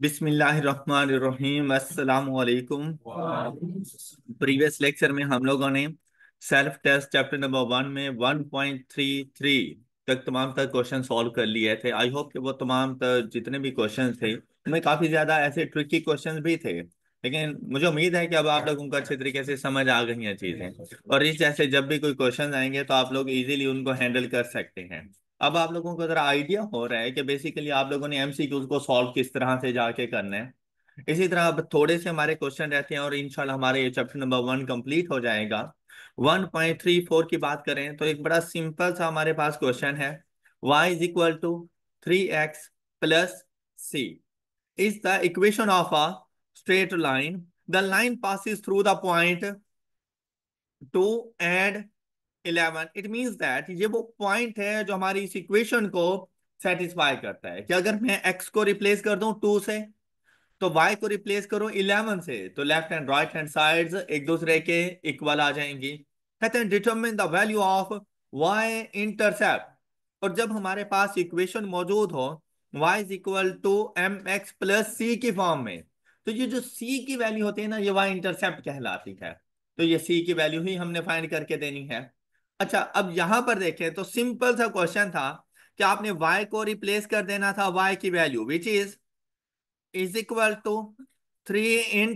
बिस्मिल्लाहिर्रहमानिर्रहीम अस्सलाम वालेकुम। प्रीवियस लेक्चर में हम लोगों ने सेल्फ टेस्ट चैप्टर नंबर 1 में 1.33 तक तमाम तर क्वेश्चन सॉल्व कर लिए थे। आई होप कि वो तमाम तर जितने भी क्वेश्चन थे उनमें काफ़ी ज़्यादा ऐसे ट्रिकी क्वेश्चन भी थे, लेकिन मुझे उम्मीद है कि अब आप लोगों को अच्छे तरीके से समझ आ गई हैं चीज़ें, और इस जैसे जब भी कोई क्वेश्चन आएंगे तो आप लोग इजीली उनको हैंडल कर सकते हैं। अब आप लोगों को जरा आइडिया हो रहा है कि बेसिकली आप लोगों ने एमसीक्यूज को सॉल्व किस तरह से जाके करना है। इसी तरह अब थोड़े से हमारे क्वेश्चन रहते हैं और इंशाल्लाह हमारे ये चैप्टर नंबर 1 कंप्लीट हो जाएगा। 1.34 की बात करें तो एक बड़ा सिंपल सा हमारे पास क्वेश्चन है। y is equal to 3x plus C is the equation of a straight line. The line passes through the point 2 and 11। It means that ये वो पॉइंट है जो हमारी इस इक्वेशन को सेटिस्फाई करता है कि अगर मैं x को रिप्लेस कर दूं 2 से तो y को रिप्लेस करो 11 से, तो left and right hand sides एक दूसरे के इक्वल आ जाएंगी। कहते हैं determine the value of y intercept. और जब हमारे पास इक्वेशन मौजूद हो y is equal to M X plus C की फॉर्म में, तो ये जो c की वैल्यू होती है ना, ये y इंटरसेप्ट कहलाती है। तो ये c की वैल्यू ही हमने फाइंड करके देनी है। अच्छा, अब यहां पर देखें तो सिंपल सा क्वेश्चन था कि आपने y को रिप्लेस कर देना था y की value which is equal to 3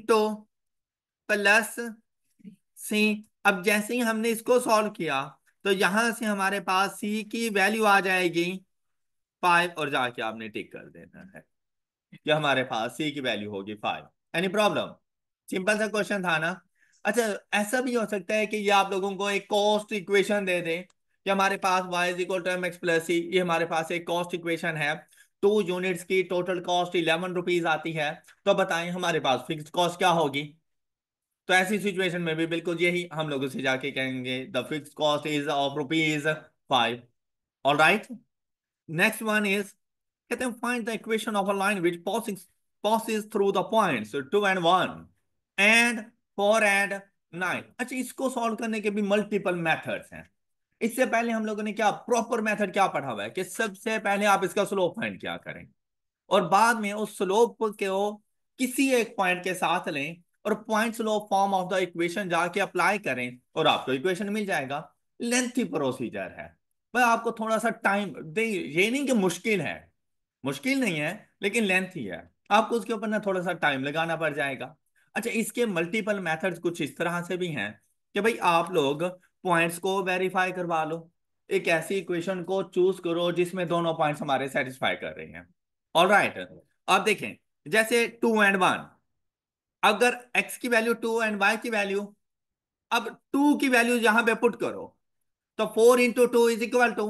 plus C. अब जैसे ही हमने इसको सॉल्व किया तो यहां से हमारे पास सी की वैल्यू आ जाएगी 5, और जाके आपने टिक कर देना है कि हमारे पास सी की वैल्यू होगी 5। Any problem? सिंपल सा क्वेश्चन था ना। अच्छा, ऐसा भी हो सकता है कि ये आप लोगों को एक कॉस्ट इक्वेशन दे दे कि हमारे पास y is equal to M X plus C, ये हमारे पास एक कॉस्ट इक्वेशन है। 2 यूनिट्स की टोटल कॉस्ट 11 रुपीज आती है। तो बताएं हमारे पास फिक्स्ड कॉस्ट क्या होगी। तो ऐसी सिचुएशन में भी बिल्कुल यही हम लोग उसे जाके कहेंगे the fixed cost is of rupees 5। All right, next one is, कहते हैं find the equation of a line which passes through the points 2 and 1 and 4 and 9। अच्छा, इसको सॉल्व करने के भी मल्टीपल मेथड्स हैं। इससे पहले हम लोगों ने क्या प्रॉपर मेथड क्या पढ़ा हुआ है कि सबसे पहले आप इसका स्लोप फाइंड क्या करें और बाद में उस स्लोप को किसी एक पॉइंट के साथ लें और point slope form of the equation जाके अप्लाई करें और आपको इक्वेशन मिल जाएगा। लेंथी प्रोसीजर है, पर आपको थोड़ा सा टाइम दे। ये नहीं कि मुश्किल है, मुश्किल नहीं है, लेकिन लेंथी है, आपको उसके ऊपर ना थोड़ा सा टाइम लगाना पड़ जाएगा। अच्छा, इसके मल्टीपल मेथड्स कुछ इस तरह से भी हैं कि भाई आप लोग पॉइंट्स को वेरीफाई करवा लो। एक ऐसी इक्वेशन को चूज करो जिसमें दोनों पॉइंट्स हमारे सेटिस्फाई कर रहे हैं। ऑल राइट, अब देखें जैसे 2 and 1, अगर x की वैल्यू 2 and y की वैल्यू, अब 2 की वैल्यू यहां पे पुट करो तो 4 into 2 is equal to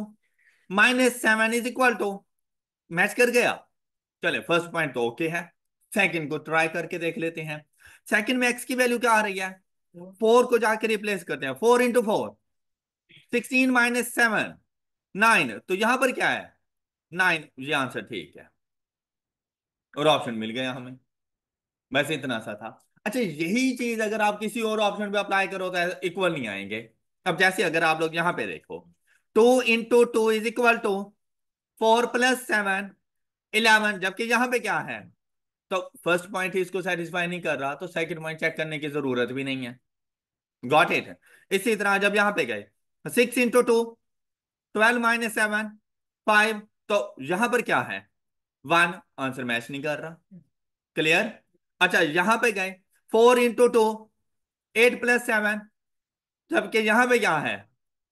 -7 is equal to, match कर गया। चले, फर्स्ट पॉइंट तो ओके है। सेकंड को ट्राई करके देख लेते हैं। सेकंड में x की वैल्यू क्या आ रही है, 4 को जाके रिप्लेस करते हैं। 4 into 4 16 -7 9, तो यहां पर क्या है 9, ये आंसर ठीक है और ऑप्शन मिल गया हमें। बस इतना सा था। अच्छा, यही चीज अगर आप किसी और ऑप्शन पे अप्लाई करो तो इक्वल नहीं आएंगे। अब जैसे अगर आप लोग यहां पे देखो 2 into 2 इज इक्वल टू 4 + 7 11, जबकि यहां पे क्या है, तो फर्स्ट पॉइंट ही इसको सेटिस्फाई नहीं कर रहा तो सेकंड पॉइंट चेक करने की जरूरत भी नहीं है। Got it. इसी तरह जब यहां पे गए 6 into 2 12 - 7 5, तो यहां पर क्या है 1, आंसर मैच नहीं कर रहा। क्लियर? अच्छा, यहां पे गए 4 into 2 8 + 7, जबकि यहां पे क्या है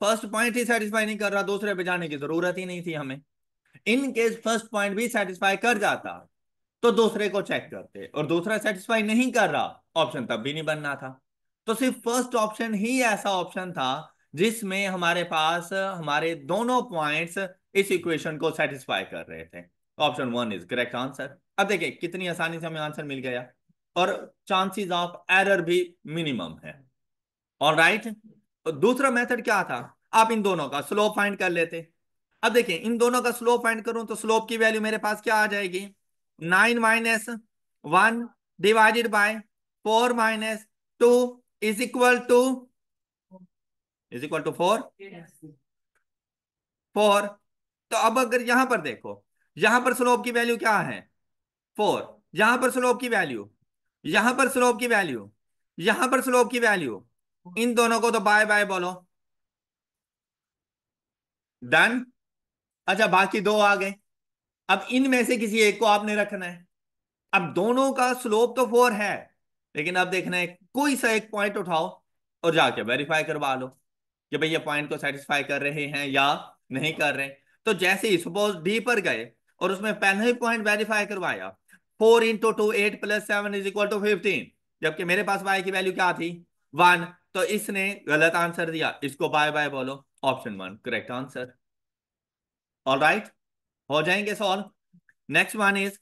फर्स्ट पॉइंट ही सेटिस्फाई नहीं कर रहा, दूसरे पे जाने की जरूरत ही नहीं थी हमें। इन केस फर्स्ट पॉइंट भी सेटिस्फाई कर जाता तो दूसरे को चेक करते, और दूसरा सेटिस्फाई नहीं कर रहा, ऑप्शन तब भी नहीं बनना था। तो सिर्फ फर्स्ट ऑप्शन ही ऐसा ऑप्शन था जिसमें हमारे पास हमारे दोनों पॉइंट्स इस इक्वेशन को सेटिस्फाई कर रहे थे। Option 1 is correct answer. अब देखिए कितनी आसानी से हमें आंसर मिल गया और चांसेस ऑफ एरर भी मिनिमम है। ऑल राइट, दूसरा मेथड क्या था, आप इन दोनों का स्लोप फाइंड कर लेते। अब देखिए इन दोनों का स्लोप फाइंड करूं तो स्लोप की वैल्यू मेरे पास क्या आ जाएगी, 9 - 1 divided by 4 - 2 is equal to 4। तो अब अगर यहां पर देखो, यहां पर स्लोप की वैल्यू क्या है 4, यहां पर स्लोप की वैल्यू, यहां पर स्लोप की वैल्यू, यहां पर स्लोप की वैल्यू, इन दोनों को तो बाय बाय बोलो। डन। अच्छा बाकी दो आ गए। अब इनमें से किसी एक को आपने रखना है। अब दोनों का स्लोप तो 4 है, लेकिन अब देखना है कोई सा एक पॉइंट उठाओ और जाके वेरीफाई करवा लो कि भाई ये पॉइंट को सेटिस्फाई कर रहे हैं या नहीं कर रहे। तो जैसे ही सपोज डी पर गए और उसमें पहले ही पॉइंट वेरीफाई करवाया, 4 × 2 8 + 7 = 15, जबकि मेरे पास वाई की वैल्यू क्या थी, 1, तो इसने गलत आंसर दिया, इसको बाय बाय बोलो, option 1 correct answer. All right, हो जाएंगे सॉल्व। नेक्स्ट वन इज,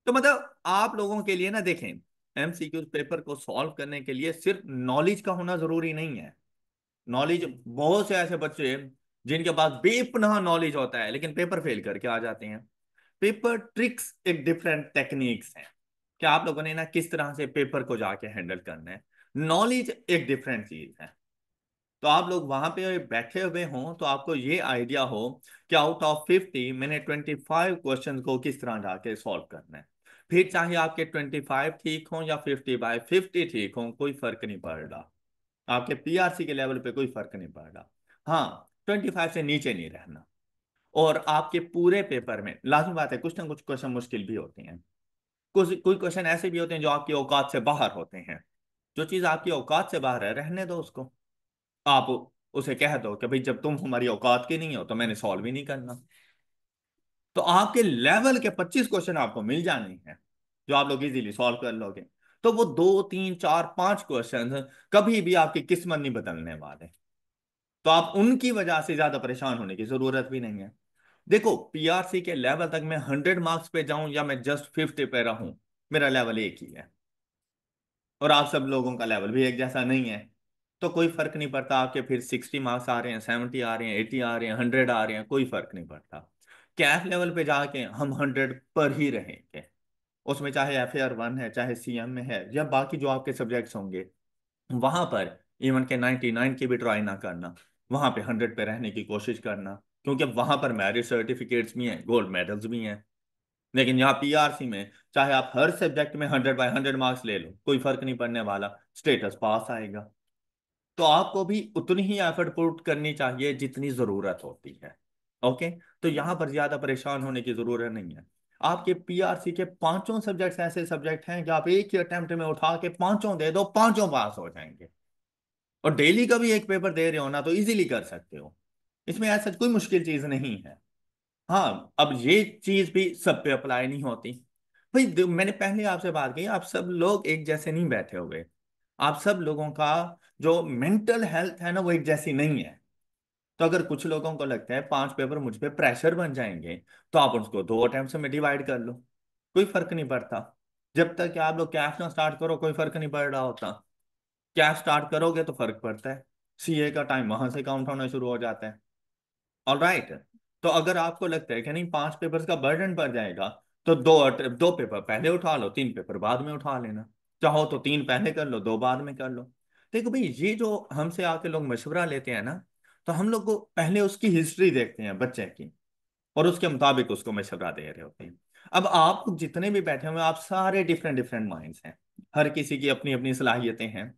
तो मतलब आप लोगों के लिए ना देखें, एमसीक्यू पेपर को सॉल्व करने के लिए सिर्फ नॉलेज का होना जरूरी नहीं है। नॉलेज, बहुत से ऐसे बच्चे हैं जिनके पास बेपनाह नॉलेज होता है लेकिन पेपर फेल करके आ जाते हैं। पेपर ट्रिक्स एक डिफरेंट टेक्निक्स हैं कि आप लोगों ने ना किस तरह से पेपर को जाके हैंडल करना है। नॉलेज एक डिफरेंट चीज है। तो आप लोग वहां पे बैठे हुए हों तो आपको ये आइडिया हो कि आउट ऑफ 50 मैंने 25 क्वेश्चन को किस तरह जाके सॉल्व करना है। फिर चाहे आपके 25 ठीक हो या 50/50 ठीक हो, कोई फर्क नहीं पड़ रहा। आपके पीआरसी के लेवल पे कोई फर्क नहीं पड़ रहा। हाँ, 25 से नीचे नहीं रहना। और आपके पूरे पेपर में लाजमी बात है कुछ ना कुछ क्वेश्चन मुश्किल भी होते हैं। कुछ कोई क्वेश्चन ऐसे भी होते हैं जो आपकी औकात से बाहर होते हैं। जो चीज आपकी औकात से बाहर है रहने दो उसको। आप उसे कह दो कि भाई जब तुम हमारी औकात के नहीं हो तो मैंने सॉल्व ही नहीं करना। तो आपके लेवल के 25 क्वेश्चन आपको मिल जाने हैं जो आप लोग इजीली सॉल्व कर लोगे। तो वो 2 3 4 5 क्वेश्चन कभी भी आपकी किस्मत नहीं बदलने वाले। तो आप उनकी वजह से ज्यादा परेशान होने की जरूरत भी नहीं है। देखो पीआरसी के लेवल तक मैं 100 मार्क्स पे जाऊं या मैं जस्ट 50 पे रहूं, मेरा लेवल एक ही है। और आप सब लोगों का लेवल भी एक जैसा नहीं है। तो कोई फर्क नहीं पड़ता आपके फिर 60 मार्क्स आ रहे हैं, 70 आ रहे हैं, 80 आ रहे हैं, 100 आ रहे हैं, कोई फर्क नहीं पड़ता। कैफ लेवल पे जाके हम 100 पर ही रहेंगे। उसमें चाहे FAR 1 है, चाहे CM में है, या बाकी जो आपके सब्जेक्ट्स होंगे वहां पर इवन के 99 की भी ट्राई ना करना। वहां पे 100 पे रहने की कोशिश करना, क्योंकि वहां पर मैरिट सर्टिफिकेट्स भी हैं, गोल्ड मेडल्स भी हैं। लेकिन यहाँ पीआरसी में चाहे आप हर सब्जेक्ट में 100/100 मार्क्स ले लो, कोई फर्क नहीं पड़ने वाला, स्टेटस पास आएगा। तो आपको भी उतनी ही एफर्ट पुट करनी चाहिए जितनी जरूरत होती है। ओके। तो यहाँ पर ज्यादा परेशान होने की जरूरत नहीं है। आपके पीआरसी के पांचों सब्जेक्ट्स ऐसे सब्जेक्ट हैं कि आप एक ही अटेम्प्ट में उठा के पांचों दे दो, पांचों पास हो जाएंगे। और डेली का भी एक पेपर दे रहे हो ना तो इजीली कर सकते हो। इसमें ऐसा कोई मुश्किल चीज नहीं है। हाँ, अब ये चीज भी सब पे अप्लाई नहीं होती। भाई मैंने पहले आपसे बात की, आप सब लोग एक जैसे नहीं बैठे हुए। आप सब लोगों का जो मेंटल हेल्थ है ना वो एक जैसी नहीं है। तो अगर कुछ लोगों को लगता है 5 पेपर मुझ पे प्रेशर बन जाएंगे, तो आप उसको 2 अटेम्प्ट में डिवाइड कर लो, कोई फर्क नहीं पड़ता। जब तक कि आप लोग कैश ना स्टार्ट करो कोई फर्क नहीं पड़ रहा होता। कैश स्टार्ट करोगे तो फर्क पड़ता है। सीए का टाइम वहां से काउंट होना शुरू हो जाता है। All right. तो अगर आपको लगता है कि नहीं 5 पेपर्स का बर्डन पड़ जाएगा, तो 2 पेपर पहले उठा लो, 3 पेपर बाद में उठा लेना। चाहो तो 3 पहले कर लो, 2 बाद में कर लो। देखो भाई ये जो हमसे आके लोग मशवरा लेते हैं ना, तो हम लोग को पहले उसकी हिस्ट्री देखते हैं बच्चे की, और उसके मुताबिक उसको मशवरा दे रहे होते हैं। अब आप जितने भी बैठे हुए हैं, आप सारे डिफरेंट डिफरेंट माइंड्स हैं। हर किसी की अपनी अपनी सलाहियतें हैं।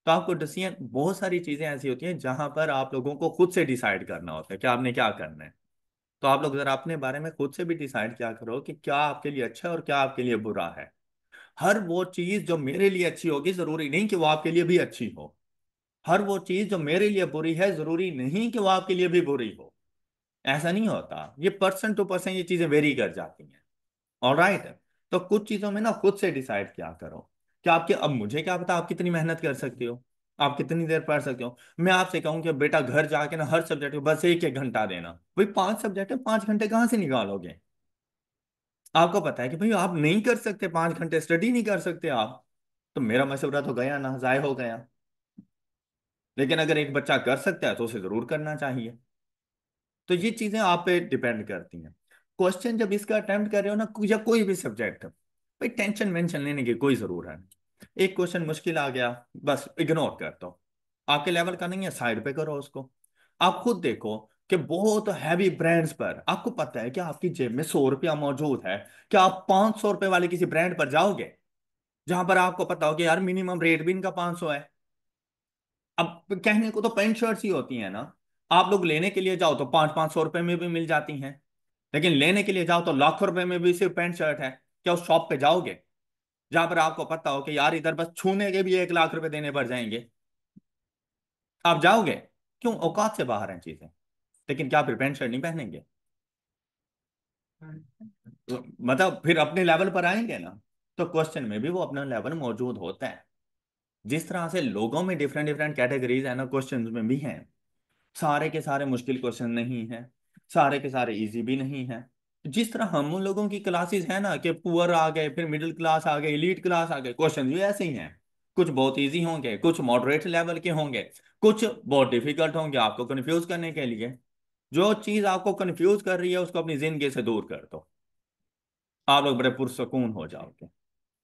तो आपको डिसीजन, बहुत सारी चीजें ऐसी होती हैं जहां पर आप लोगों को खुद से डिसाइड करना होता है कि आपने क्या करना है। तो आप लोग जरा अपने बारे में खुद से भी डिसाइड क्या करो कि क्या आपके लिए अच्छा है और क्या आपके लिए बुरा है। हर वो चीज जो मेरे लिए अच्छी होगी जरूरी नहीं कि वो आपके लिए भी अच्छी हो। हर वो चीज जो मेरे लिए बुरी है जरूरी नहीं कि वो आपके लिए भी बुरी हो। ऐसा नहीं होता, ये पर्सन टू पर्सन ये चीजें वेरी कर जाती हैं। ऑलराइट। तो कुछ चीजों में ना खुद से डिसाइड क्या करो कि आपके, अब मुझे क्या पता आप कितनी मेहनत कर सकते हो, आप कितनी देर पढ़ सकते हो। मैं आपसे कहूं कि बेटा घर जाके ना हर सब्जेक्ट को बस 1 1 घंटा देना, भाई 5 सब्जेक्ट है, 5 घंटे कहाँ से निकालोगे। आपको पता है कि भाई आप नहीं कर सकते, 5 घंटे स्टडी नहीं कर सकते आप, तो मेरा मशवरा तो गया ना, जाय हो गया। लेकिन अगर एक बच्चा कर सकता है तो उसे जरूर करना चाहिए। तो ये चीजें आप पे डिपेंड करती हैं। क्वेश्चन जब इसका अटेम्प्ट कर रहे हो ना, या कोई भी सब्जेक्ट, भाई टेंशन वेंशन लेने की कोई जरूरत नहीं। एक क्वेश्चन मुश्किल आ गया, बस इग्नोर कर दो। आपके लेवल का नहीं है, साइड पे करो उसको। आप खुद देखो कि बहुत हैवी ब्रांड्स पर आपको पता है कि आपकी जेब में 100 रुपया मौजूद है, क्या आप 500 रुपए वाले किसी ब्रांड पर जाओगे? जहां पर आपको पता हो कि यार मिनिमम रेट भी इनका 500 है। अब कहने को तो पैंट शर्ट्स ही होती हैं ना, आप लोग लेने के लिए जाओ तो 500-500 रुपए में भी मिल जाती हैं, लेकिन लेने के लिए जाओ तो लाखों रुपए में भी सिर्फ पैंट शर्ट है। क्या उस शॉप पे जाओगे जहां पर आपको पता हो कि यार इधर बस छूने के भी 1 लाख रुपए देने पड़ जाएंगे? आप जाओगे? क्यों? औकात से बाहर हैं चीजें। लेकिन क्या फिर पैंट शर्ट नहीं पहनेंगे? तो मतलब फिर अपने लेवल पर आएंगे ना, तो क्वेश्चन में भी वो अपना लेवल मौजूद होता है। जिस तरह से लोगों में डिफरेंट डिफरेंट कैटेगरीज है ना, क्वेश्चन में भी हैं। सारे के सारे मुश्किल क्वेश्चन नहीं है, सारे के सारे इजी भी नहीं है। जिस तरह हम उन लोगों की क्लासेस है ना कि पुअर आ गए, फिर मिडिल क्लास आ गए, एलीट क्लास आ गए, क्वेश्चन भी ऐसे ही हैं। कुछ बहुत इजी होंगे, कुछ मॉडरेट लेवल के होंगे, कुछ बहुत डिफिकल्ट होंगे आपको कंफ्यूज करने के लिए। जो चीज आपको कंफ्यूज कर रही है उसको अपनी जिंदगी से दूर कर दो, आप लोग बड़े पुरसकून हो जाओगे।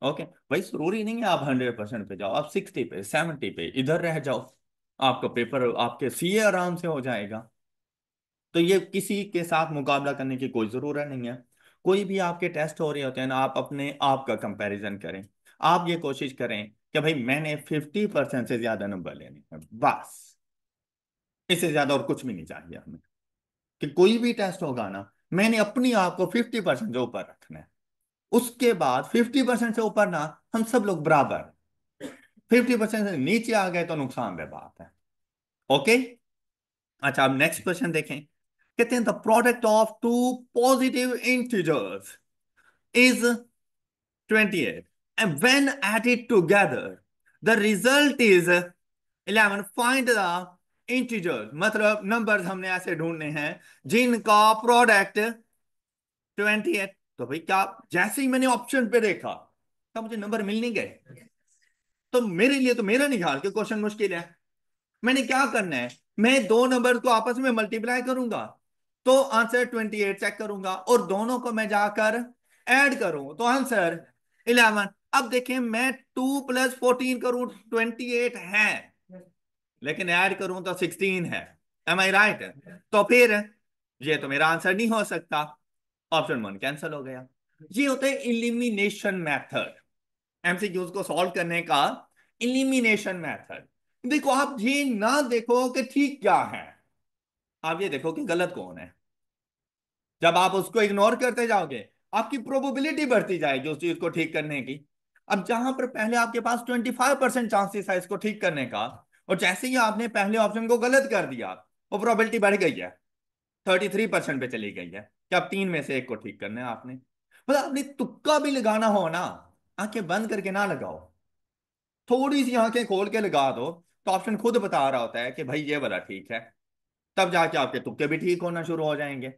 ओके भाई, जरूरी नहीं है आप 100% पे जाओ, आप 60 पे 70 पे इधर रह जाओ, आपका पेपर आपके सीए आराम से हो जाएगा। तो ये किसी के साथ मुकाबला करने की कोई जरूरत नहीं है। कोई भी आपके टेस्ट हो रहे होते हैं ना, आप अपने आप का कंपैरिजन करें। आप ये कोशिश करें कि भाई मैंने 50% से ज्यादा नंबर लेने हैं बस, इससे ज्यादा और कुछ भी नहीं चाहिए हमें। कि कोई भी टेस्ट होगा ना, मैंने अपनी आप को 50% से ऊपर रखना है। उसके बाद 50% से ऊपर ना, हम सब लोग बराबर। 50% से नीचे आ गए तो नुकसानदेह बात है। ओके। अच्छा, अब नेक्स्ट क्वेश्चन देखें। कहते हैं the product of two positive integers is 28 and when added together the result is 11। Find the integers, मतलब नंबर्स हमने ऐसे ढूंढने हैं जिनका प्रोडक्ट 28। तो भाई क्या, जैसे ही मैंने ऑप्शन पे देखा तो मुझे नंबर मिल नहीं गए। तो मेरे लिए तो मेरा निकाल के क्वेश्चन मुश्किल है। मैंने क्या करना है, मैं दो नंबर को आपस में मल्टीप्लाई करूंगा तो आंसर 28 चेक करूंगा, और दोनों को मैं जाकर ऐड करूं तो आंसर 11। अब देखें, मैं 2 + 14 करूं 28 है, लेकिन ऐड करूं तो 16 है। एम आई राइट? तो फिर ये तो मेरा आंसर नहीं हो सकता, ऑप्शन 1 कैंसिल हो गया। ये होता है इलिमिनेशन मेथड, एमसीक्यूज को सॉल्व करने का इलिमिनेशन मेथड। देखो, आप ये ना देखो कि ठीक क्या है, आप ये देखो कि गलत कौन है। जब आप उसको इग्नोर करते जाओगे, आपकी प्रोबेबिलिटी बढ़ती जाएगी उस चीज को ठीक करने की। अब जहां पर पहले आपके पास 25% चांसेस है इसको ठीक करने का, और जैसे ही आपने पहले ऑप्शन को गलत कर दिया, वो प्रोबेबिलिटी बढ़ गई है, 33% पे चली गई है कि अब 3 में से 1 को ठीक करना है आपने। मतलब आपने तुक्का भी लगाना हो ना, आंखें बंद करके ना लगाओ, थोड़ी सी आंखें खोल के लगा दो, तो ऑप्शन खुद बता रहा होता है कि भाई ये वाला ठीक है। तब जाके आपके तुक्के भी ठीक होना शुरू हो जाएंगे।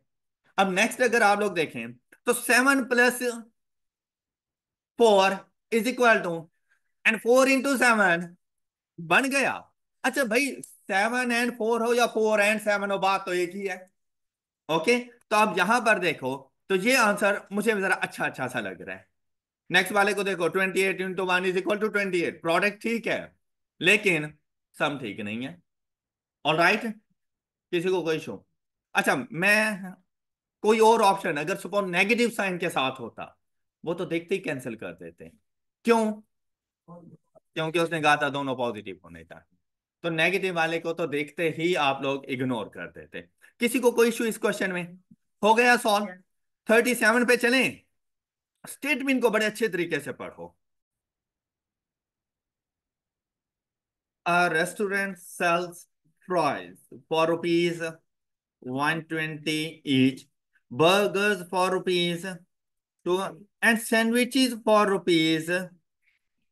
अब नेक्स्ट अगर आप लोग देखें तो 7 + 4 = एंड 4 × 7 बन गया। अच्छा भाई, 7 and 4 हो या 4 and 7 हो, बात तो एक ही है। ओके। तो अब यहां पर देखो, तो ये आंसर मुझे जरा अच्छा अच्छा सा लग रहा है। नेक्स्ट वाले को देखो, 28 × 1 = 28, प्रोडक्ट ठीक है, लेकिन सम ठीक नहीं है। ऑल राइट, किसी को कोई इशू? अच्छा, मैं कोई और ऑप्शन अगर सपोज नेगेटिव साइन के साथ होता, वो तो देखते ही कैंसिल कर देते। क्यों? क्योंकि उसने कहा था दोनों पॉजिटिव होने था। तो नेगेटिव वाले को तो देखते ही आप लोग इग्नोर कर देते। किसी को कोई इशू इस क्वेश्चन में? हो गया सॉल्व। 37 पे चलें। स्टेटमेंट को बड़े अच्छे तरीके से पढ़ो। A restaurant sells fries for rupees 120 each, burgers for rupees 2, and sandwiches for rupees।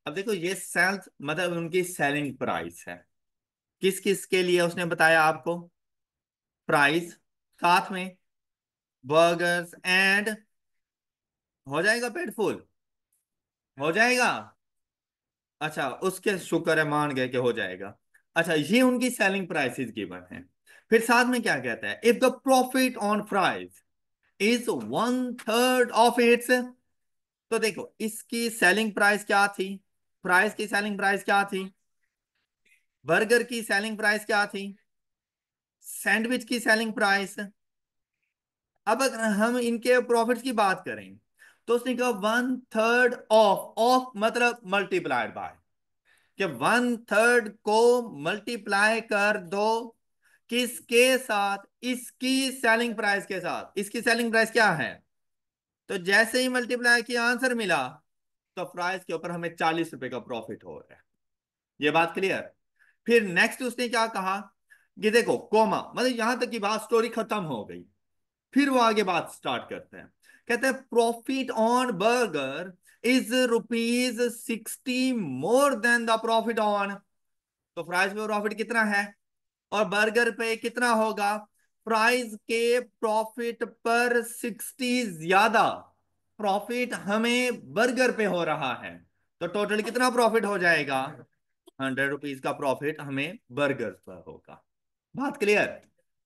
अब देखो, ये सेल्स मतलब उनकी सेलिंग प्राइस है। किस किस के लिए उसने बताया आपको? प्राइस, साथ में बर्गर्स एंड, हो जाएगा पेट फुल? हो जाएगा? अच्छा, उसके शुक्र है मान गए कि हो जाएगा। अच्छा, ये उनकी सेलिंग प्राइसेस गिवन है। फिर साथ में क्या कहता है, if the profit on fries is 1/3 of its. तो देखो, इसकी सेलिंग प्राइस क्या थी? फ्राइज की सेलिंग प्राइस क्या थी? बर्गर की सेलिंग प्राइस क्या थी? सैंडविच की सेलिंग प्राइस। अब अगर हम इनके प्रॉफिट्स की बात करें, तो उसने कहा 1/3 ऑफ मतलब मल्टीप्लाइड बाय, कि 1/3 को मल्टीप्लाई कर दो किसके साथ, इसकी सेलिंग प्राइस के साथ। इसकी सेलिंग प्राइस क्या है, तो जैसे ही मल्टीप्लाई किया आंसर मिला, तो प्राइस के ऊपर हमें 40 रुपए का प्रॉफिट हो रहा है। ये बात क्लियर। फिर नेक्स्ट उसने क्या कहा कि देखो कोमा, मतलब यहां तक की बात स्टोरी खत्म हो गई। फिर वो आगे बात स्टार्ट करते हैं, कहते हैं profit on burger is ₹60 more than the profit on, तो प्राइस पे प्रॉफिट कितना है और बर्गर पे कितना होगा, प्राइस के प्रॉफिट पर 60 ज्यादा प्रॉफिट हमें बर्गर पे हो रहा है, तो टोटल कितना प्रॉफिट हो जाएगा, ₹100 का प्रॉफिट हमें बर्गर पर होगा। बात क्लियर।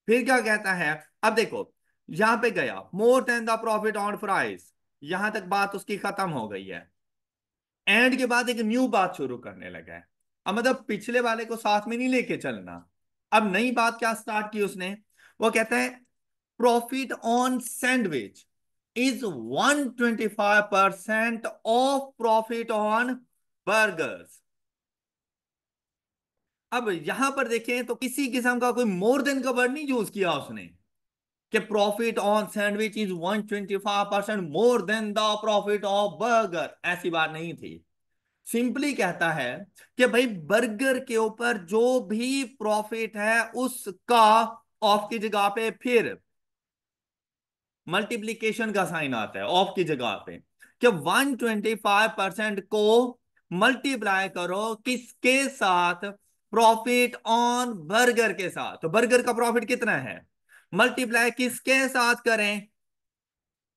फिर क्या कहता है, अब देखो यहां पे गया more than the profit on price, यहां तक बात उसकी खत्म हो गई है। एंड के बाद एक न्यू बात शुरू करने लगा है। अब मतलब पिछले वाले को साथ में नहीं लेके चलना। अब नई बात क्या स्टार्ट की उसने, वो कहता है profit on sandwich is 125% of profit on burgers. अब यहां पर देखें तो किसी किस्म का कोई मोर देन का वर्ड नहीं यूज किया उसने, कि profit on sandwich is 125% more than the profit of burger, ऐसी बात नहीं थी। सिंपली कहता है कि भाई बर्गर के ऊपर जो भी प्रॉफिट है उसका ऑफ की जगह पे फिर मल्टीप्लीकेशन का साइन आता है ऑफ की जगह पे, कि 125% को मल्टीप्लाई करो किसके साथ, प्रॉफिट ऑन बर्गर के साथ। तो बर्गर का प्रॉफिट कितना है, मल्टीप्लाई किसके साथ करें,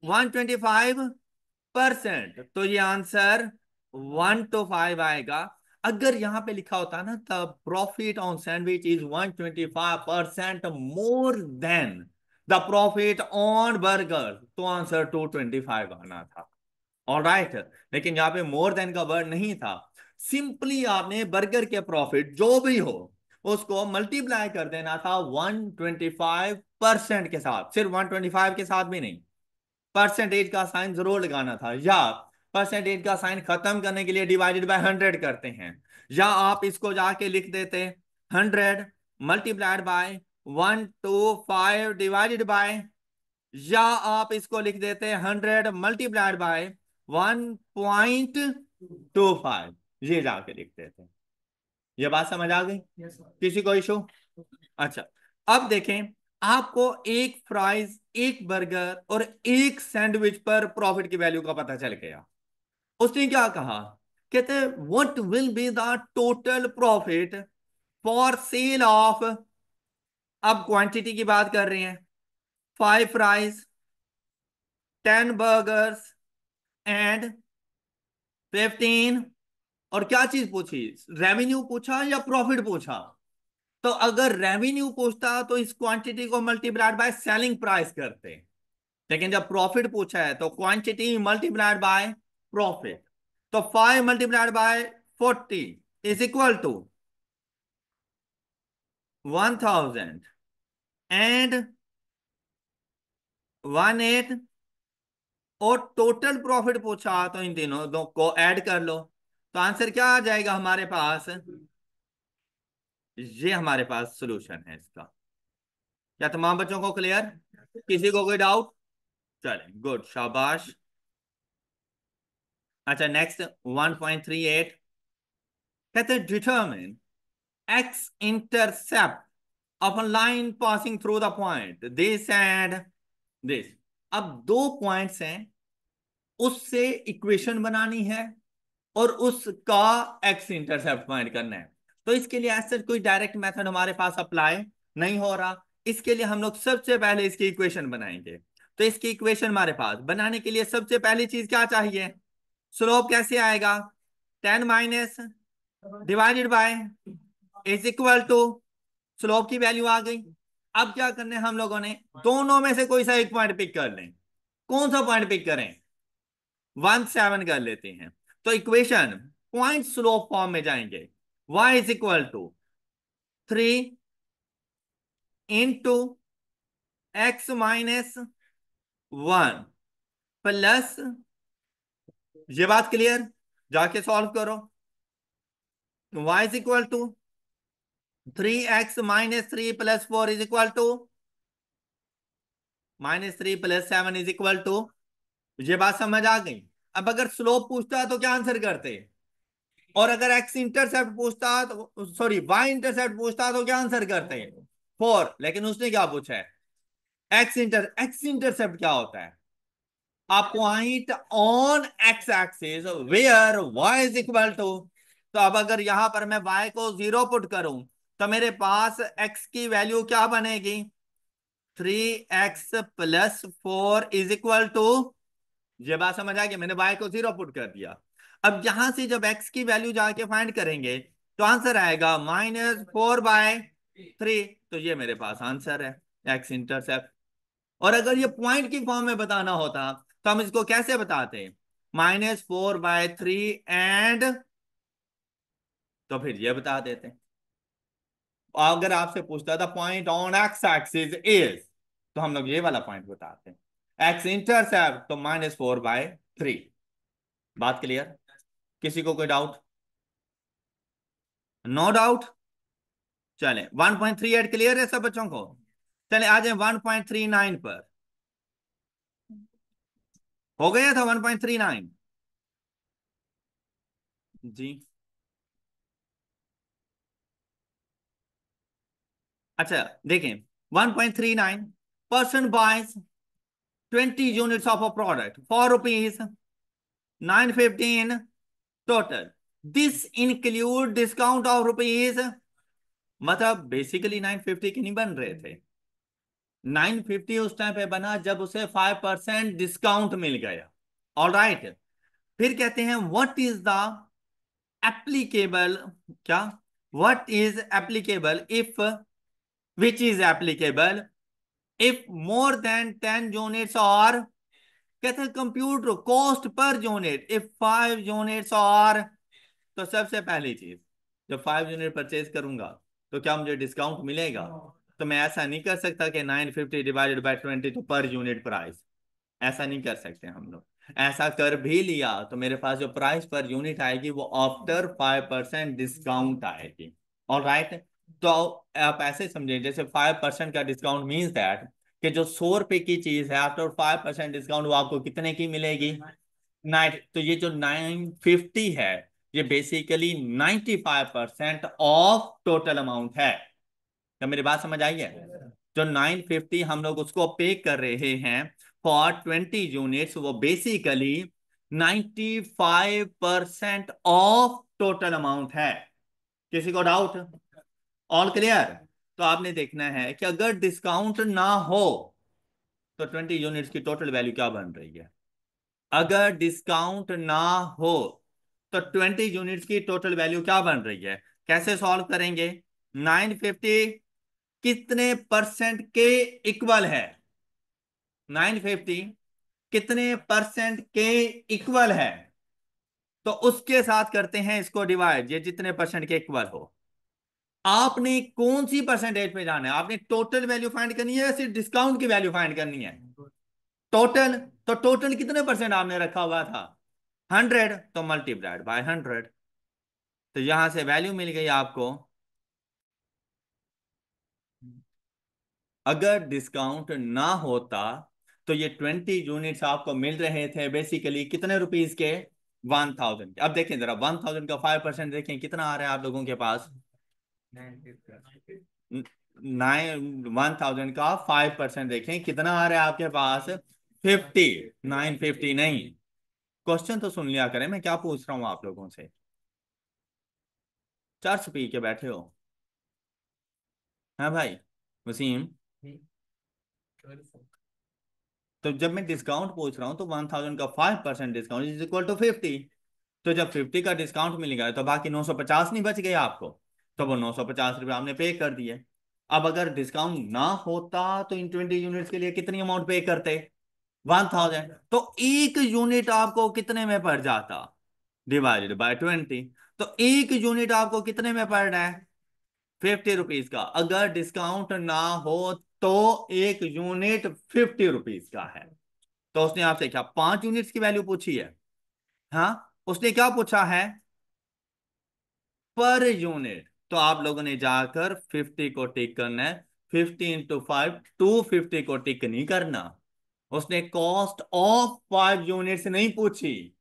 125%, तो ये आंसर 1 to 5 आएगा। अगर यहां पे लिखा होता ना the profit on sandwich is 125% more than the profit on burger, तो आंसर 225 आना था। ऑलराइट, लेकिन यहाँ पे मोर देन का वर्ड नहीं था। सिंपली आपने बर्गर के प्रॉफिट जो भी हो उसको मल्टीप्लाई कर देना था 125% के साथ, सिर्फ 125 के साथ भी नहीं, परसेंटेज का साइन जरूर लगाना था, या परसेंटेज का साइन खत्म करने के लिए डिवाइडेड बाय 100 करते हैं, या आप इसको जाके लिख देते 100 मल्टीप्लाइड बाय 125 डिवाइडेड बाय, या आप इसको लिख देते 100 मल्टीप्लाइड बाय 1.25, ये जाके लिख देते। ये बात समझ आ गई, किसी को इशू। अच्छा, अब देखें, आपको एक फ्राइज, एक बर्गर और एक सैंडविच पर प्रॉफिट की वैल्यू का पता चल गया। उसने क्या कहा, कहते हैं what will be the total profit for sale of, अब क्वांटिटी की बात कर रहे हैं, 5 फ्राइज, 10 बर्गर्स एंड 15, और क्या चीज पूछी, रेवेन्यू पूछा या प्रॉफिट पूछा। तो अगर रेवेन्यू पूछता तो इस क्वांटिटी को मल्टीप्लाइड बाय सेलिंग प्राइस करते, लेकिन जब प्रॉफिट पूछा है तो क्वांटिटी मल्टीप्लाइड बाय प्रॉफिट। तो 5 multiplied by 40 is equal to 1000 and 18, और टोटल प्रॉफिट पूछा तो इन तीनों दो को ऐड कर लो, तो आंसर क्या आ जाएगा हमारे पास, ये हमारे पास सॉल्यूशन है इसका। क्या तमाम बच्चों को क्लियर, किसी को कोई डाउट, चले गुड शाबाश। अच्छा नेक्स्ट 1.38, कहते हैं determine x intercept of a line passing through the point this and this. अब दो पॉइंट्स हैं, उससे इक्वेशन बनानी है और उसका एक्स इंटरसेप्ट फाइंड करना है। तो इसके लिए ऐसा कोई डायरेक्ट मेथड हमारे पास अप्लाई नहीं हो रहा, इसके लिए हम लोग सबसे पहले इसकी इक्वेशन बनाएंगे। तो इसकी इक्वेशन हमारे पास बनाने के लिए सबसे पहली चीज क्या चाहिए, स्लोप कैसे आएगा, 10 - divided by is equal to, slope की वैल्यू आ गई। अब क्या करने हम लोगों ने, दोनों में से कोई सा एक पॉइंट पिक कर लें, कौन सा पॉइंट पिक करें, 1 7 कर लेते हैं। तो इक्वेशन पॉइंट स्लोप फॉर्म में जाएंगे, y is equal to 3 × x - 1 plus ये बात क्लियर? जाके सॉल्व करो। y is equal to 3x - 3 + 4 is equal to -3 + 7 is equal to. ये बात समझ आ गई? अब अगर स्लोप पूछता तो क्या आंसर करते? और अगर एक्स इंटरसेप्ट पूछता तो, सॉरी, वाई इंटरसेप्ट पूछता तो क्या आंसर करते हैं? 4। लेकिन उसने क्या पूछा है? एक्स इंटरसेप्ट क्या होता है? A point on X axis where Y is equal to. तो अब अगर यहां पर मैं वाई को 0 पुट करूं तो मेरे पास एक्स की वैल्यू क्या बनेगी? 3x + 4 is equal to. ये बात समझ आ गई? मैंने y को 0 पुट कर दिया। अब यहां से जब x की वैल्यू जाके फाइंड करेंगे तो आंसर आएगा -4/3। तो ये मेरे पास आंसर है, x इंटरसेप्ट। और अगर ये पॉइंट की फॉर्म में बताना होता तो हम इसको कैसे बताते? -4/3 एंड, तो फिर ये बता देते। अगर आपसे पूछता था point on X axis is, तो हम लोग ये वाला पॉइंट बताते हैं। एक्स इंटरसेप्ट तो -4/3। बात क्लियर? किसी को कोई डाउट? No doubt. चले 1.38 क्लियर है सब बच्चों को? चले आ जाए 1.39 पर। हो गया था 1.39? जी। अच्छा, देखें, 1.39 person buys 20 units of a product for ₹915 total. This include discount of rupees, मतलब बेसिकली 950 के नहीं बन रहे थे। 950 उस टाइम पे बना जब उसे 5% डिस्काउंट मिल गया। All right. फिर कहते हैं व्हाट इज द एप्लीकेबल, क्या, what is applicable if, which is applicable if more than 10 units, और कहते हैं कंप्यूटर कॉस्ट पर यूनिट इफ 5 यूनिट्स, और तो सबसे पहली चीज, जब 5 यूनिट परचेज करूंगा तो क्या मुझे डिस्काउंट मिलेगा? तो मैं ऐसा नहीं कर सकता कि 950 डिवाइडेड बाय 20 तो पर यूनिट प्राइस, ऐसा नहीं कर सकते हम लोग। ऐसा कर भी लिया तो मेरे पास जो प्राइस पर यूनिट आएगी वो आफ्टर 5% डिस्काउंट आएगी। All right. तो आप ऐसे समझे जैसे 5% का डिस्काउंट मीन्स दैट कि जो 100 रुपए की चीज है आफ्टर 5% डिस्काउंट वो आपको कितने की मिलेगी? 9। तो ये जो 950 है ये बेसिकली 95% ऑफ टोटल अमाउंट है। क्या मेरी बात समझ आई है? जो 950 हम लोग उसको पे कर रहे हैं फॉर 20 यूनिट्स, वो बेसिकली 95% ऑफ टोटल अमाउंट है। किसी को डाउट? All clear? तो आपने देखना है कि अगर डिस्काउंट ना हो तो 20 यूनिट्स की टोटल वैल्यू क्या बन रही है? अगर डिस्काउंट ना हो तो 20 यूनिट्स की टोटल वैल्यू क्या बन रही है? कैसे सॉल्व करेंगे? 950 कितने परसेंट के इक्वल है? 950 कितने परसेंट के इक्वल है? तो उसके साथ करते हैं इसको डिवाइड, ये जितने परसेंट के इक्वल हो। आपने कौन सी परसेंटेज पे जाना है? आपने टोटल वैल्यू फाइंड करनी है या सिर्फ डिस्काउंट की वैल्यू फाइंड करनी है? टोटल। तो टोटल कितने परसेंट आपने रखा हुआ था? 100, तो मल्टीप्लाइड बाय 100। तो यहां से वैल्यू मिल गई आपको। अगर डिस्काउंट ना होता तो ये 20 यूनिट्स आपको मिल रहे थे बेसिकली कितने रुपीस के? 1000 के। अब देखें जरा 1000 का 5% देखें कितना आ रहा है आप लोगों के पास? 1000 का 5% देखें कितना आ रहा है आपके पास? 50। 950 नहीं। क्वेश्चन तो सुन लिया करें मैं क्या पूछ रहा हूं आप लोगों से। चर्च पी के बैठे हो? हाँ भाई वसीम। तो जब मैं डिस्काउंट पूछ रहा हूँ तो 1000 का 5% डिस्काउंट इज इक्वल टू 50। तो जब 50 का डिस्काउंट मिल गया तो बाकी 950 नहीं बच गए आपको? तो वो 950 रुपये आपने पे कर दिए। अब अगर डिस्काउंट ना होता तो इन 20 यूनिट्स के लिए कितनी अमाउंट पे करते? 1000। तो एक यूनिट आपको कितने में पड़ जाता? Divided by 20। तो एक यूनिट आपको कितने में पड़ रहा है? 50 रुपीज का। अगर डिस्काउंट ना हो तो एक यूनिट 50 रुपीज का है। तो उसने आपसे क्या 5 यूनिट्स की वैल्यू पूछी है? हाँ, उसने क्या पूछा है? Per unit. तो आप लोगों ने जाकर 50 को टिक करना है। 50 × 5, 250 को टिक नहीं करना। उसने कॉस्ट ऑफ 5 यूनिट्स नहीं पूछी,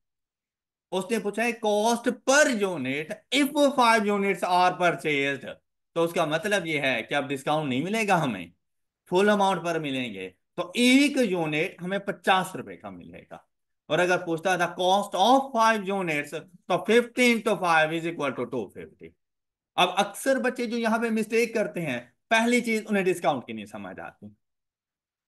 उसने पूछा है कॉस्ट पर unit if 5 units are purchased. तो उसका मतलब यह है कि अब डिस्काउंट नहीं मिलेगा हमें, फुल अमाउंट पर मिलेंगे। तो एक यूनिट हमें 50 रुपए का मिलेगा। और अगर पूछता था कॉस्ट ऑफ 5 यूनिट्स, तो 50 × 5 = 250। अब अक्सर बच्चे जो यहां पे मिस्टेक करते हैं, पहली चीज उन्हें डिस्काउंट की नहीं समझ आती,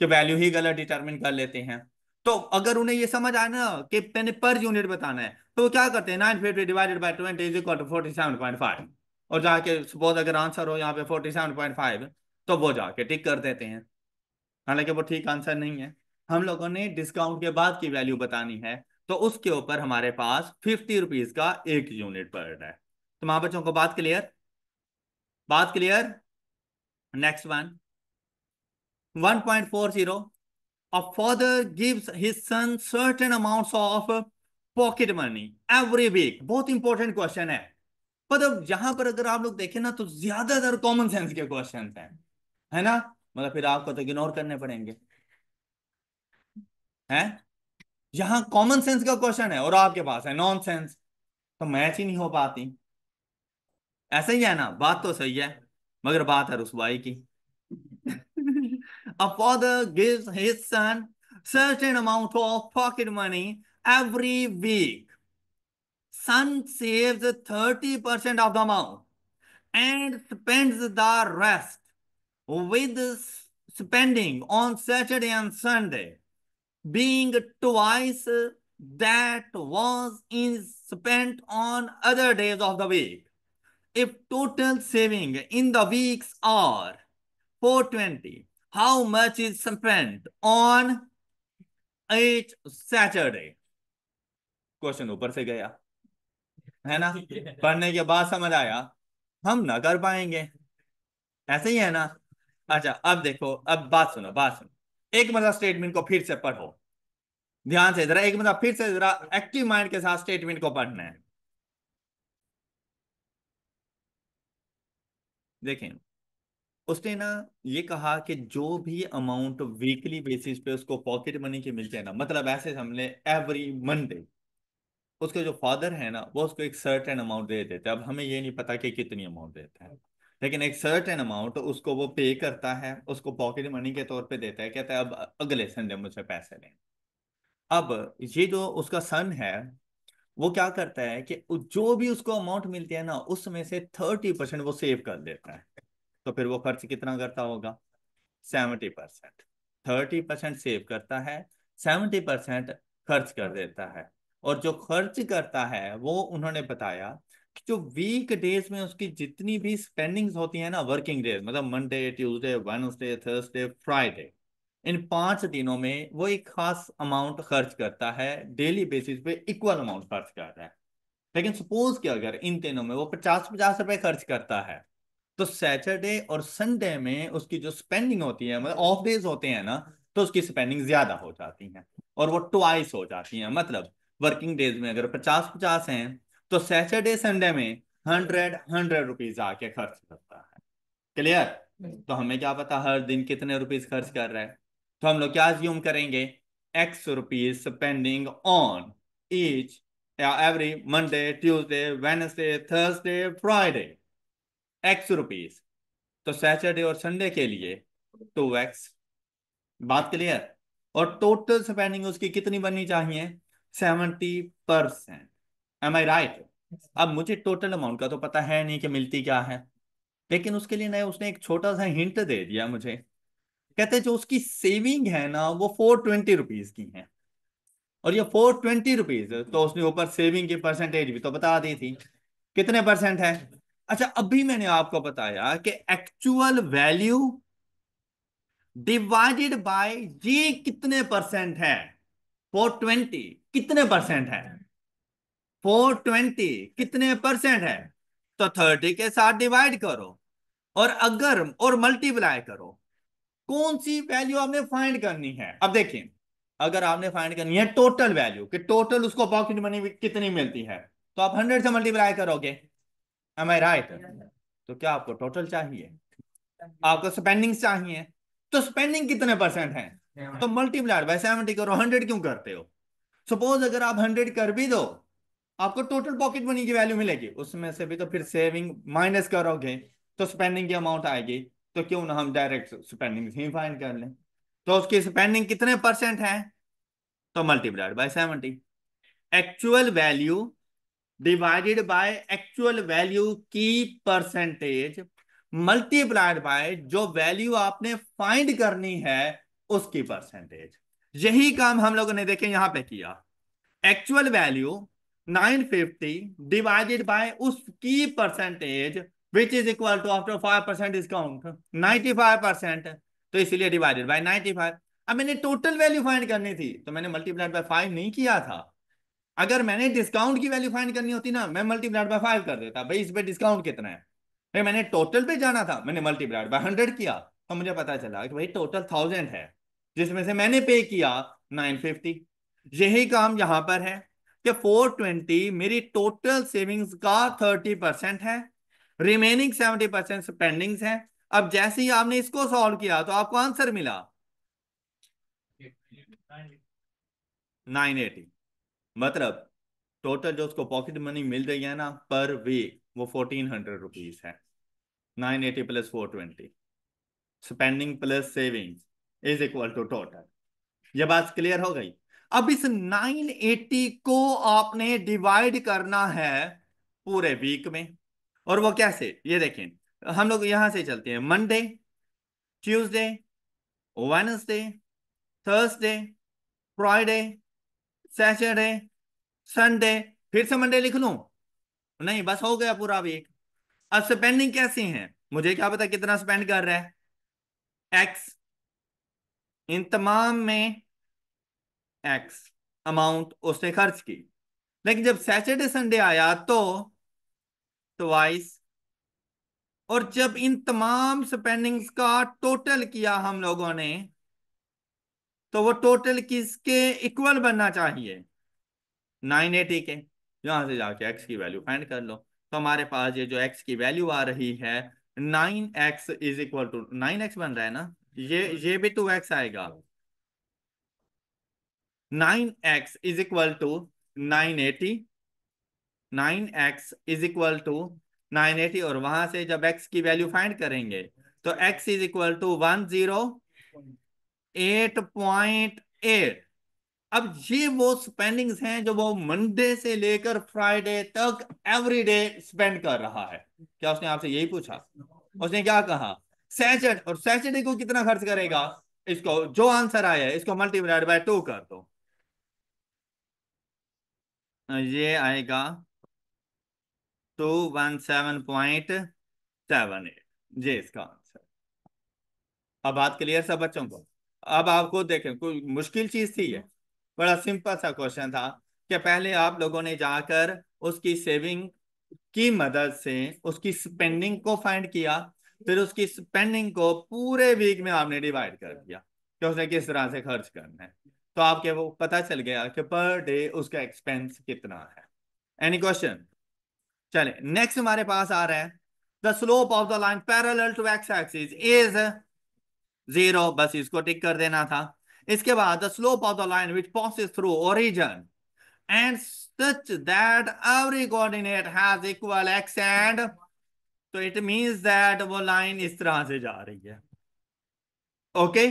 कि वैल्यू ही गलत डिटरमिन कर लेते हैं। तो अगर उन्हें ये समझ आए ना कि मैंने पर यूनिट बताना है, तो वो क्या करते हैं, 950 ÷ 20 = 47.5। और जाके सपोज अगर आंसर हो यहाँ पे 47.5, तो वो जाके टिक कर देते हैं। हालांकि वो ठीक आंसर नहीं है। हम लोगों ने डिस्काउंट के बाद की वैल्यू बतानी है, तो उसके ऊपर हमारे पास 50 रुपीज का एक यूनिट पड़ रहा है। तो माँ बच्चों को बात क्लियर? बात clear? Next one, 1.40। A father gives his son certain amounts of pocket money every week। बहुत इंपॉर्टेंट क्वेश्चन है। मतलब यहां पर अगर आप लोग देखें ना, तो ज्यादातर कॉमन सेंस के क्वेश्चन हैं, है ना? मतलब फिर आपको तो इग्नोर करने पड़ेंगे, हैं? यहां कॉमन सेंस का क्वेश्चन है और आपके पास है नॉन सेंस, तो मैच ही नहीं हो पाती। ऐसा ही है ना? बात तो सही है, मगर बात है रुसवाई की। A father gives his son certain amount of pocket money every week. Son saves 30% of the amount and spends the rest with spending on Saturday and Sunday, being twice that was is spent on other days of the week. If total saving in the weeks are 420, how much is spent on each Saturday? Question ऊपर से गया, है ना? पढ़ने के बाद समझ आया हम ना कर पाएंगे। ऐसे ही है ना? अच्छा, अब देखो, अब बात सुनो, बात सुनो। एक मतलब स्टेटमेंट को फिर से पढ़ो ध्यान से, जरा एक मतलब फिर से जरा एक्टिव माइंड के साथ स्टेटमेंट को पढ़ना है। देखें, उसने ना ये कहा कि जो भी अमाउंट वीकली बेसिस पे उसको पॉकेट मनी के मिलते हैं ना, मतलब ऐसे समझ एवरी मंडे उसके जो फादर है ना, वो उसको एक सर्टेन अमाउंट दे देते हैं। अब हमें ये नहीं पता कि कितनी अमाउंट देता है, लेकिन एक सर्टेन अमाउंट उसको वो पे करता है, उसको पॉकेट मनी के तौर पे देता है, कहता है अब अगले संडे मुझसे पैसे लें। अब ये जो उसका सन है, वो क्या करता है कि जो भी उसको अमाउंट मिलती है ना, उसमें से 30% वो सेव कर देता है। तो फिर वो खर्च कितना करता होगा? 70%। 30% सेव करता है, 70% खर्च कर देता है। और जो खर्च करता है वो उन्होंने बताया कि जो वीक डेज में उसकी जितनी भी स्पेंडिंग्स होती है ना, वर्किंग डेज मतलब Monday, Tuesday, Wednesday, Thursday, Friday, इन 5 दिनों में वो एक खास अमाउंट खर्च करता है, डेली बेसिस पे इक्वल अमाउंट खर्च करता है। लेकिन सपोज कि अगर इन तीनों में वो 50-50 रुपए खर्च करता है, तो सैटरडे और संडे में उसकी जो स्पेंडिंग होती है, मतलब ऑफ डेज होते हैं ना, तो उसकी स्पेंडिंग ज्यादा हो जाती है और वो ट्वाइस हो जाती है। मतलब वर्किंग डेज में अगर 50-50 हैं, तो सैटरडे संडे में 100-100 रुपीज आके खर्च करता है। क्लियर? तो हमें क्या पता हर दिन कितने रुपीज खर्च कर रहा है, तो हम लोग क्या अज्यूम करेंगे? X rupees spending on each या every Monday, Tuesday, Wednesday, Thursday, Friday, X rupees. तो सैटरडे और संडे के लिए 2x। बात क्लियर? और टोटल स्पेंडिंग उसकी कितनी बननी चाहिए? 70%। एम आई राइट? अब मुझे टोटल अमाउंट का तो पता है नहीं कि मिलती क्या है, लेकिन उसके लिए ना उसने एक छोटा सा हिंट दे दिया मुझे। कहते हैं जो उसकी सेविंग है ना, वो 420 रुपीज की है। और ये 420 रुपीज, तो उसने ऊपर सेविंग की परसेंटेज भी तो बता दी थी, कितने परसेंट है? अच्छा, अभी मैंने आपको बताया कि एक्चुअल वैल्यू डिवाइडेड बाय ये कितने परसेंट है? 420 कितने परसेंट है? 420 कितने परसेंट है? तो 30 के साथ डिवाइड करो और अगर और मल्टीप्लाई करो। कौन सी वैल्यू आपने फाइंड करनी है? अब देखिए, अगर आपने फाइंड करनी है टोटल वैल्यू कि टोटल उसको पॉकेट मनी कितनी मिलती है, तो आप 100 से मल्टीप्लाई करोगे। एम आई राइट? तो क्या आपको टोटल चाहिए, आपको स्पेंडिंग चाहिए, तो स्पेंडिंग कितने परसेंट है, तो मल्टीप्लाइड बाय 70 करो। 100 क्यों करते हो? सपोज अगर आप 100 कर भी दो, आपको टोटल पॉकेट मनी की वैल्यू मिलेगी, उसमें से भी तो फिर सेविंग माइनस करोगे तो स्पेंडिंग की अमाउंट आएगी। तो क्यों ना हम डायरेक्ट स्पेंडिंग ही फाइंड कर लें। तो उसकी स्पेंडिंग कितने परसेंट है, तो multiplied by 70। Actual value divided by actual value की परसेंटेज मल्टीप्लाइड बाय जो वैल्यू आपने फाइंड करनी है उसकी परसेंटेज। यही काम हम लोगों ने देखे यहां पे किया। एक्चुअल वैल्यू 950 डिवाइडेड बाय उसकी percentage which is equal to after 5% discount 95%। तो इसलिए डिवाइडेड बाय 95। अब मैंने टोटल वैल्यू फाइंड करनी थी तो मैंने मल्टीप्लाइड बाय 5 नहीं किया था। अगर मैंने डिस्काउंट की वैल्यू फाइंड करनी होती ना, मैं मल्टीप्लाइड बाय 5 कर देता, भाई इस पे डिस्काउंट कितना है। भाई मैंने टोटल पे जाना था, मैंने मल्टीप्लाइड बाय 100 किया, तो मुझे पता चला कि भाई टोटल 1000 है, जिसमें से मैंने पे किया 950। यही काम यहां पर है कि 420 मेरी टोटल सेविंग्स का 30% है, रिमेनिंग 70% स्पेंडिंग्स है। अब जैसे ही आपने इसको सॉल्व किया तो आपको आंसर मिला 980। मतलब टोटल जो उसको पॉकेट मनी मिल रही है ना पर वीक, वो 1400 रुपीज है। 980 plus 420 spending plus savings is equal to total. ये बात क्लियर हो गई? अब इस 980 को आपने डिवाइड करना है पूरे वीक में। और वो कैसे, ये देखें, हम लोग यहां से चलते हैं। Monday, Tuesday, Wednesday, Thursday, Friday, Saturday, Sunday, फिर से मंडे लिख लूं? नहीं, बस हो गया पूरा वीक। अब स्पेंडिंग कैसी है, मुझे क्या पता कितना स्पेंड कर रहा है। एक्स, इन तमाम में एक्स अमाउंट उसने खर्च की। लेकिन जब सैटरडे संडे आया तो ट्वाइस। और जब इन तमाम स्पेंडिंग्स का टोटल किया हम लोगों ने, तो वो टोटल किसके इक्वल बनना चाहिए, 980 के। यहां से जाके एक्स की वैल्यू फाइंड कर लो। तो हमारे पास ये जो एक्स की वैल्यू आ रही है 9x is equal to 9x बन रहा है ना, ये भी 2x आएगा। 9x is equal to 980। 9x is equal to 980 और वहां से जब x की वैल्यू फाइंड करेंगे तो x इज इक्वल टू 108.8। अब ये वो स्पेंडिंग्स हैं जो वो मंडे से लेकर फ्राइडे तक एवरी डे स्पेंड कर रहा है। क्या उसने आपसे यही पूछा? उसने क्या कहा, सैटरडे, और सैटरडे को कितना खर्च करेगा, इसको जो आंसर आया है इसको मल्टीप्लाइड बाय 2 कर दो। ये आएगा 217.78। ये इसका आंसर। अब बात क्लियर सब बच्चों को? अब आपको देखें, कोई मुश्किल चीज थी ये? बड़ा सिंपल सा क्वेश्चन था कि पहले आप लोगों ने जाकर उसकी सेविंग की मदद से उसकी स्पेंडिंग को फाइंड किया, फिर उसकी स्पेंडिंग को पूरे वीक में आपने डिवाइड कर दिया कि उसने किस तरह से खर्च करना है। तो आपके वो पता चल गया कि पर डे उसका एक्सपेंस कितना है। Any question? चले नेक्स्ट हमारे पास आ रहा है, the slope of the line parallel to X axis is 0। बस इसको टिक कर देना था। इसके बाद the slope of the line which passes through origin and such that every coordinate has equal x and, तो इट मींस दैट वो line इस तरह से जा रही है। ओके,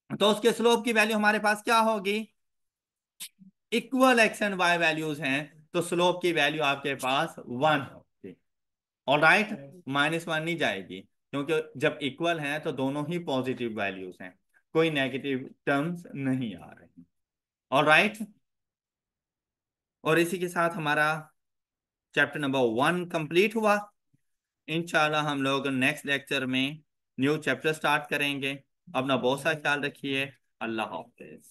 तो उसके स्लोप की वैल्यू हमारे पास क्या होगी, equal X and Y values हैं, तो स्लोप की वैल्यू आपके पास 1 होगी। ऑल राइट, -1 नहीं जाएगी क्योंकि जब इक्वल हैं तो दोनों ही पॉजिटिव वैल्यूज हैं, कोई नेगेटिव टर्म्स नहीं आ रही। ऑल राइट, और इसी के साथ हमारा चैप्टर नंबर 1 कंप्लीट हुआ। इंशाल्लाह हम लोग नेक्स्ट लेक्चर में न्यू चैप्टर स्टार्ट करेंगे। अपना बहुत सा ख्याल रखिए। अल्लाह हाफिज।